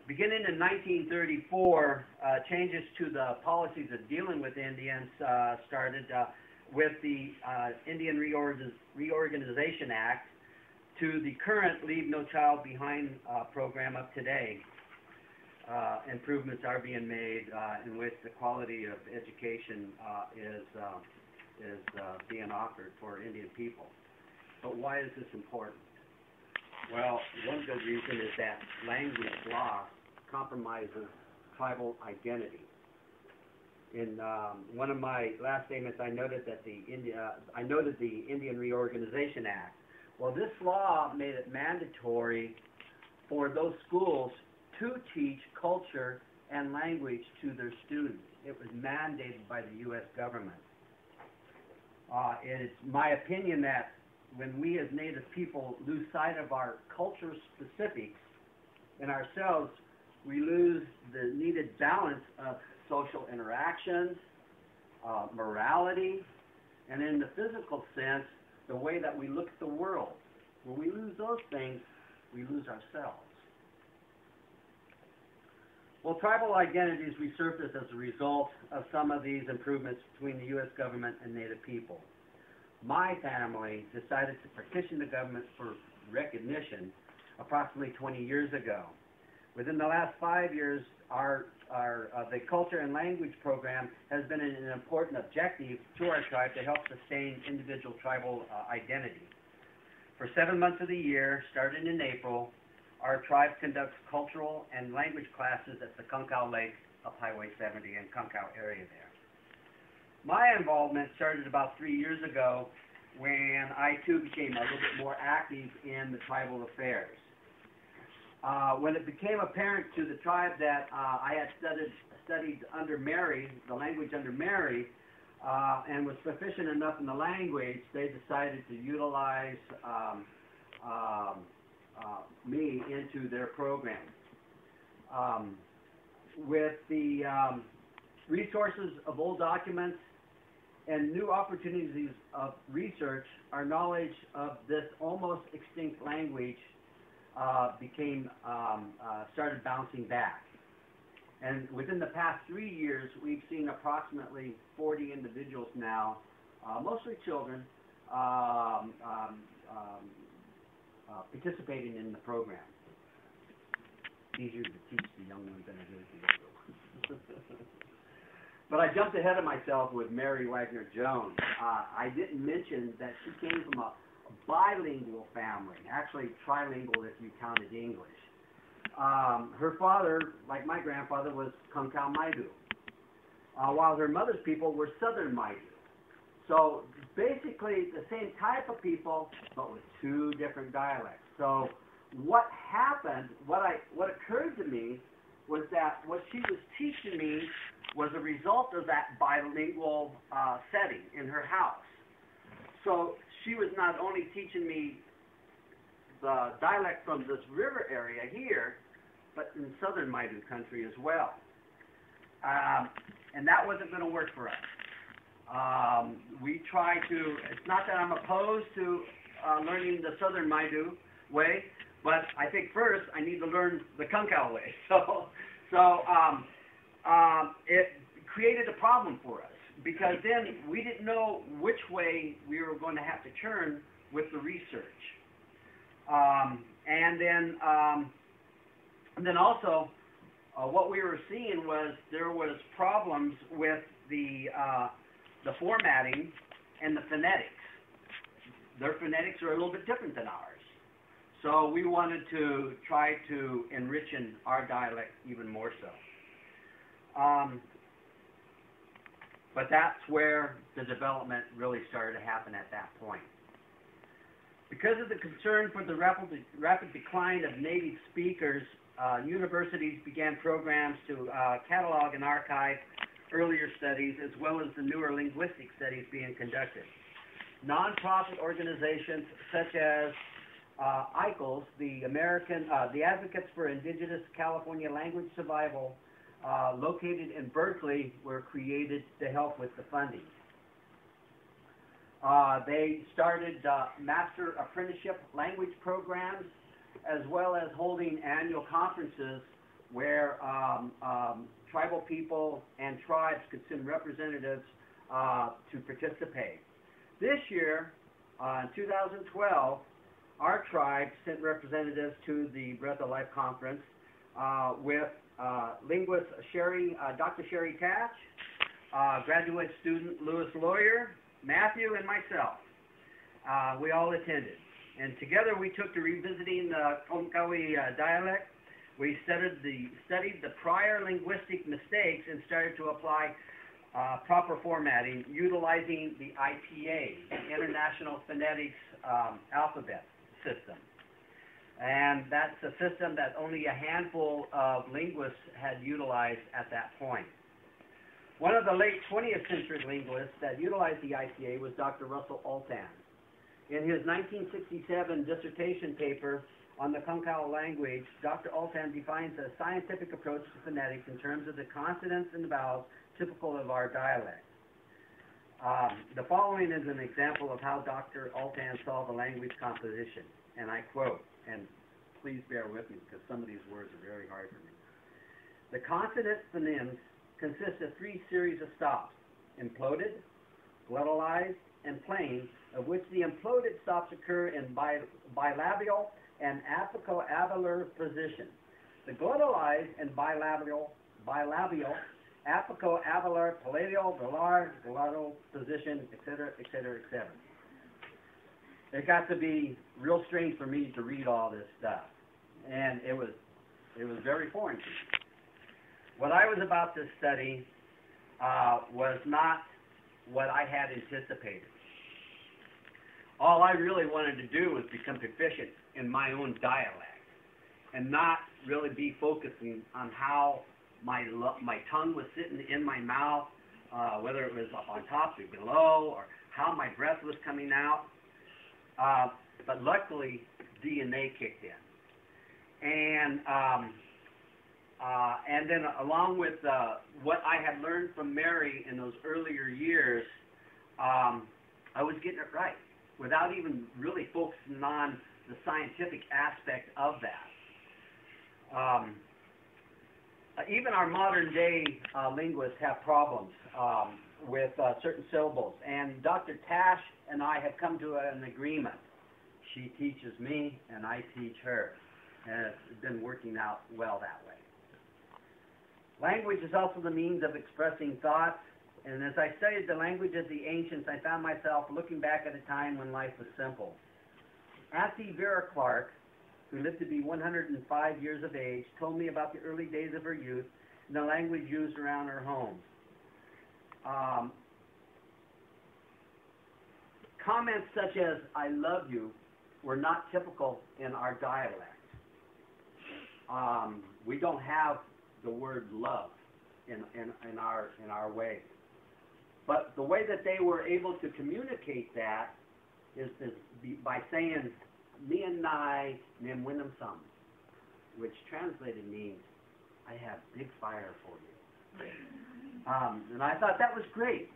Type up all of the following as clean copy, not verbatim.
Beginning in 1934, changes to the policies of dealing with Indians started with the Indian Reorganization Act to the current Leave No Child Behind program of today. Improvements are being made in which the quality of education is being offered for Indian people. But why is this important? Well, one good reason is that language loss compromises tribal identity. In one of my last statements, I noted that the Indian Reorganization Act. Well, this law made it mandatory for those schools to teach culture and language to their students. It was mandated by the U.S. government. It is my opinion that when we as Native people lose sight of our culture specifics in ourselves, we lose the needed balance of social interactions, morality, and in the physical sense, the way that we look at the world. When we lose those things, we lose ourselves. Well, tribal identities resurfaced as a result of some of these improvements between the U.S. government and Native people. My family decided to petition the government for recognition approximately 20 years ago. Within the last 5 years, the culture and language program has been an important objective to our tribe to help sustain individual tribal identity. For 7 months of the year, starting in April, our tribe conducts cultural and language classes at the Kunkau Lake up Highway 70 in Kunkau area there. My involvement started about 3 years ago when I too became a little bit more active in the tribal affairs. When it became apparent to the tribe that I had studied under Mary, the language under Mary, and was proficient enough in the language, they decided to utilize me into their program. With the resources of old documents and new opportunities of research, our knowledge of this almost extinct language started bouncing back. And within the past 3 years, we've seen approximately 40 individuals now, mostly children, participating in the program. Easier to teach the young ones than it is the older ones. But I jumped ahead of myself with Mary Wagner Jones. I didn't mention that she came from a bilingual family, actually trilingual if you counted English. Her father, like my grandfather, was Kunkau Maidu, while her mother's people were Southern Maidu. So basically the same type of people, but with two different dialects. So what happened, what occurred to me was that what she was teaching me was a result of that bilingual setting in her house. So she was not only teaching me the dialect from this river area here, but in southern Maidu country as well. And that wasn't going to work for us. We try to, it's not that I'm opposed to learning the southern Maidu way, but I think first I need to learn the Kunkau way. So it created a problem for us, because then we didn't know which way we were going to have to turn with the research. And then also what we were seeing was there was problems with the formatting and the phonetics. Their phonetics are a little bit different than ours. So we wanted to try to enrich our dialect even more so. But that's where the development really started to happen at that point. Because of the concern for the rapid decline of native speakers, universities began programs to catalog and archive earlier studies, as well as the newer linguistic studies being conducted. Non-profit organizations such as ICLS, the Advocates for Indigenous California Language Survival, located in Berkeley, were created to help with the funding. They started master apprenticeship language programs, as well as holding annual conferences where tribal people and tribes could send representatives to participate. This year, in 2012, our tribe sent representatives to the Breath of Life Conference with linguist Dr. Sherry Tatch, graduate student Louis Lawyer, Matthew, and myself. We all attended. And together we took to revisiting the Koyomk dialect. We studied the prior linguistic mistakes and started to apply proper formatting, utilizing the IPA, the International Phonetics Alphabet System. And that's a system that only a handful of linguists had utilized at that point. One of the late 20th century linguists that utilized the IPA was Dr. Russell Altan. In his 1967 dissertation paper on the Koyomk language, Dr. Altan defines a scientific approach to phonetics in terms of the consonants and vowels typical of our dialect. The following is an example of how Dr. Altan saw the language composition, and I quote, and please bear with me because some of these words are very hard for me. The consonant phonemes consist of three series of stops: imploded, glottalized, and plain, of which the imploded stops occur in bilabial and apico-alveolar position. The glottalized and bilabial, apico-alveolar, palatal, velar, glottal position, etc., etc., etc. It got to be real strange for me to read all this stuff, and it was very foreign to me. What I was about to study was not what I had anticipated. All I really wanted to do was become proficient in my own dialect and not really be focusing on how my tongue was sitting in my mouth, whether it was up on top or below, or how my breath was coming out. But luckily, DNA kicked in. And then along with what I had learned from Mary in those earlier years, I was getting it right without even really focusing on the scientific aspect of that. Even our modern day linguists have problems with certain syllables, and Dr. Tash and I have come to an agreement. She teaches me and I teach her, and it's been working out well that way. Language is also the means of expressing thoughts, and as I studied the language of the ancients, I found myself looking back at a time when life was simple. Auntie Vera Clark, who lived to be 105 years of age, told me about the early days of her youth and the language used around her home. Comments such as, "I love you," were not typical in our dialect. We don't have the word love in our way. But the way that they were able to communicate that is by saying, "Me and I, nim winum some," which translated means, "I have big fire for you." And I thought that was great.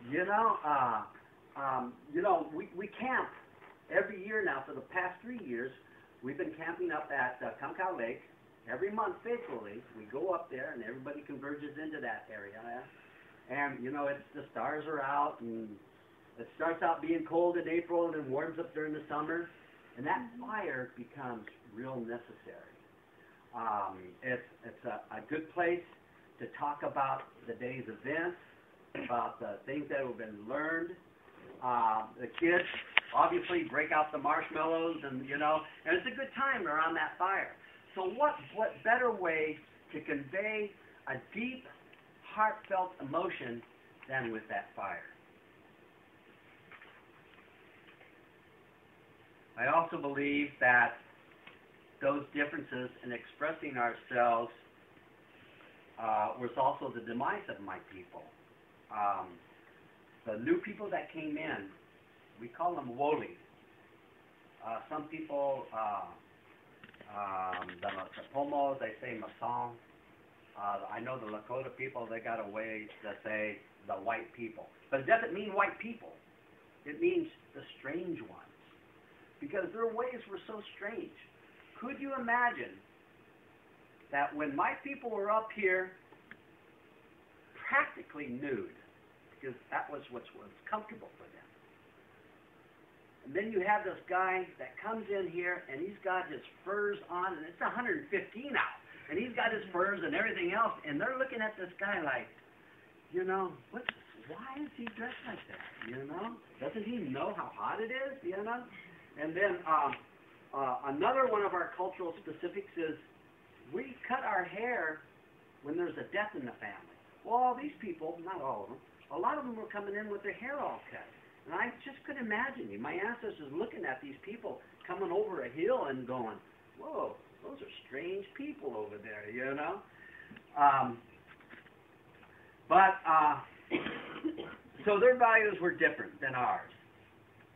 We camp every year now for the past 3 years. We've been camping up at Koyomk Lake. Every month, faithfully, we go up there, and everybody converges into that area. And, the stars are out, and it starts out being cold in April and then warms up during the summer. And that fire becomes real necessary. It's a good place to talk about the day's events, about the things that have been learned. The kids obviously break out the marshmallows, and it's a good time around that fire. So what better way to convey a deep, heartfelt emotion than with that fire? I also believe that those differences in expressing ourselves was also the demise of my people. The new people that came in, we call them Woli. Some people, the Pomos, they say Masong. I know the Lakota people, they got a way to say the white people. But it doesn't mean white people. It means the strange ones. Because their ways were so strange. Could you imagine that when my people were up here practically nude, because that was what was comfortable for them. And then you have this guy that comes in here, and he's got his furs on, and it's 115 out, and he's got his furs and everything else, and they're looking at this guy like, you know, why is he dressed like that, you know? Doesn't he know how hot it is, you know? And then another one of our cultural specifics is we cut our hair when there's a death in the family. Well, all these people, not all of them, a lot of them were coming in with their hair all cut. And I just could imagine my ancestors looking at these people coming over a hill and going, whoa, those are strange people over there, you know? So their values were different than ours.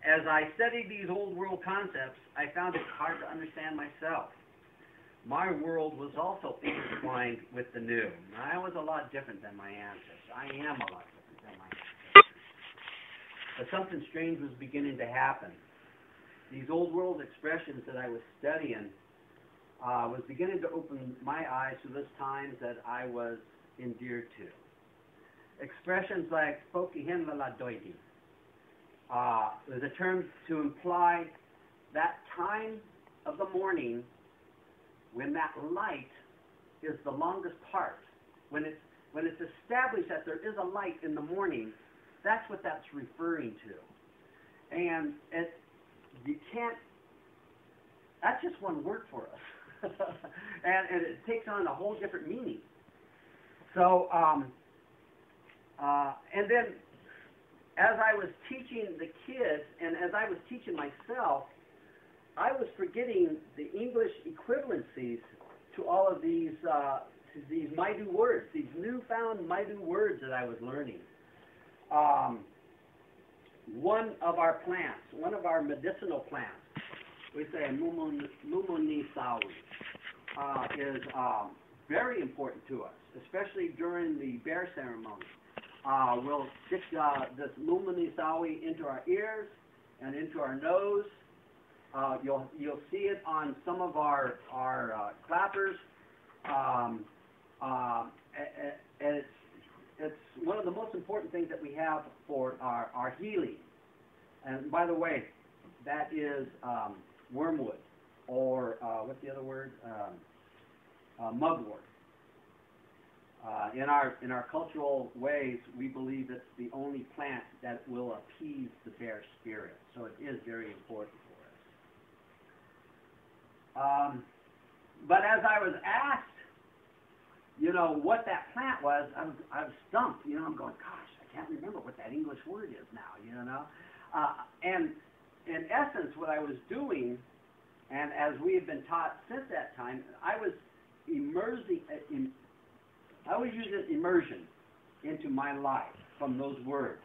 As I studied these old world concepts, I found it hard to understand myself. My world was also intertwined with the new. I was a lot different than my ancestors. I am a lot different than my ancestors. But something strange was beginning to happen. These old world expressions that I was studying was beginning to open my eyes to those times that I was endeared to. Expressions like "Pokihin la doidi" is a term to imply that time of the morning when that light is the longest part. When it's established that there is a light in the morning, that's what that's referring to. And you can't, that's just one word for us. and it takes on a whole different meaning. So, and then as I was teaching the kids and as I was teaching myself, I was forgetting the English equivalencies to all of these Maidu words, these newfound Maidu words that I was learning. One of our plants, one of our medicinal plants, we say Mumoni Sawi, is very important to us, especially during the bear ceremony. We'll stick this Mumoni Sawi into our ears and into our nose. You'll see it on some of our clappers. It's one of the most important things that we have for our healing. And by the way, that is wormwood, or what's the other word? Mugwort. In our cultural ways, we believe it's the only plant that will appease the bear spirit. So it is very important for us. But as I was asked, what that plant was, I was stumped. I'm going, gosh, I can't remember what that English word is now. And in essence, what I was doing, and as we have been taught since that time, I was using immersion into my life from those words.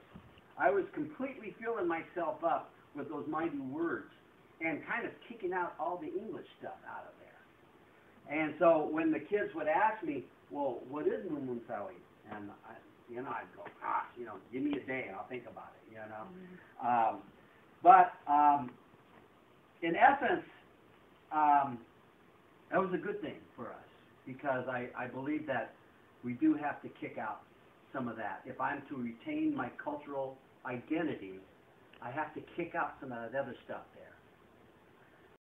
I was completely filling myself up with those mighty words and kind of kicking out all the English stuff out of there. And so when the kids would ask me, well, what is Mumun Sawi? And I'd go, gosh, give me a day and I'll think about it, But in essence, that was a good thing for us because I believe that we do have to kick out some of that. If I'm to retain my cultural identity, I have to kick out some of that other stuff there.